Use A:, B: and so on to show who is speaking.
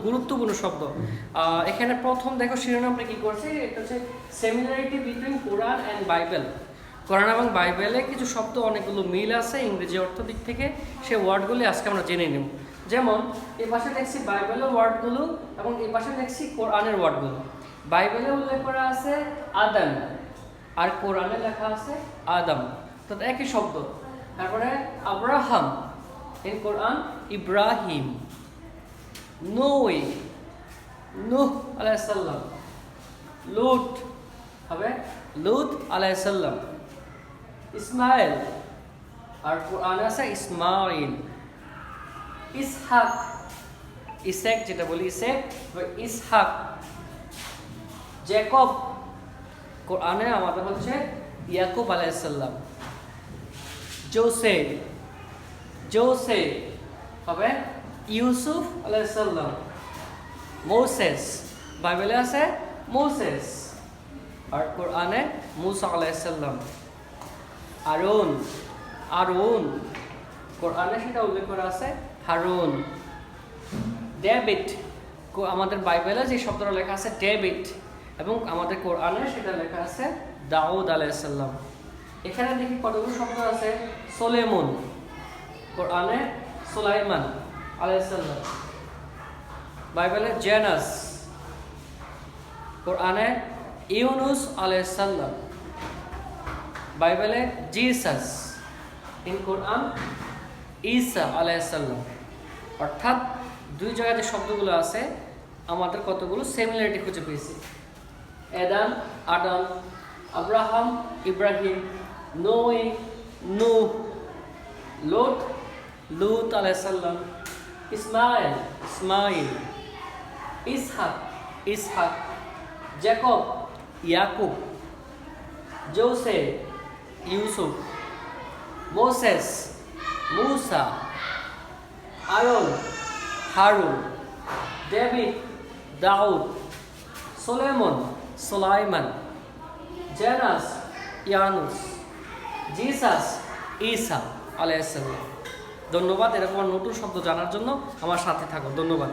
A: গুরুত্বপূর্ণ শব্দ। এখানে প্রথম দেখো শিরোনামটা কি করছে, এটা হচ্ছে similarity between Quran and Bible. কোরআন এবং বাইবেলে কিছু শব্দ অনেকগুলো মিল আছে ইংরেজি অর্থ দিক থেকে, সেই ওয়ার্ডগুলি আজকে আমরা জেনে নেব। যেমন এই পাশে দেখছি বাইবেলের ওয়ার্ডগুলো এবং এই পাশে দেখছি কোরআনের ওয়ার্ডগুলো। বাইবেলে উল্লেখ করা আছে আদম আর কোরআনে লেখা আছে আদম, তো একই শব্দ। তারপরে আব্রাহাম, ইন কোরআন ইব্রাহিম। নূহ আলাইহিস সালাম, লুত হবে লুত আলাইহিস সালাম। ইসমাইল, আর কোরআনে আছে ইসমাইল। ইসহাক যেটা বলি ইসহাক। জ্যাকব, কোরআনে আমাদের হচ্ছে ইয়াকুব আলাইহিস সালাম। জোসেফ হবে ইউসুফ আলাইহিস সালাম। মোসেস, বাইবেলে আছে মোসেস আর কোরআনে মুসা আলাইহিস সালাম। আরুন, কোরআনে সেটা উল্লেখ করা আছে হারুন। ডেভিড, আমাদের বাইবেলে যে শব্দটা লেখা আছে ডেভিড, এবং আমাদের কোরআনে সেটা লেখা আছে দাউদ আলাইহিস সালাম। এখানে দেখি কতগুলো শব্দ আছে। সোলেমন, কোরআনে সুলাইমান আলাইহিস সালাম। বাইবেলে জেনাস, কোরআনে ইউনুস আলাইহিস সালাম। বাইবেলে জিসাস, ইন কোরআন ঈসা আলাইহিস সালাম। অর্থাৎ দুই জায়গায় যে শব্দগুলো আছে আমাদের কতগুলো সিমিলারিটি খুঁজে পেয়েছি। আদম, আব্রাহাম, ইব্রাহিম, নূহ, লুত আলাইহিস সালাম। ইসমাইল, ইসহাক। জ্যাকব, ইয়াকুব। জোসেফ, ইউসুফ। মোসেস, মুসা। আরন, হারুন। ডেভিড, দাউদ। সোলেমন, সুলাইমান। জেনাস, ইয়ানুস। জিসাস, ঈসা আলাইহিস সালাম। ধন্যবাদ। এরকম নতুন শব্দ জানার জন্য আমার সাথে থাকো। ধন্যবাদ।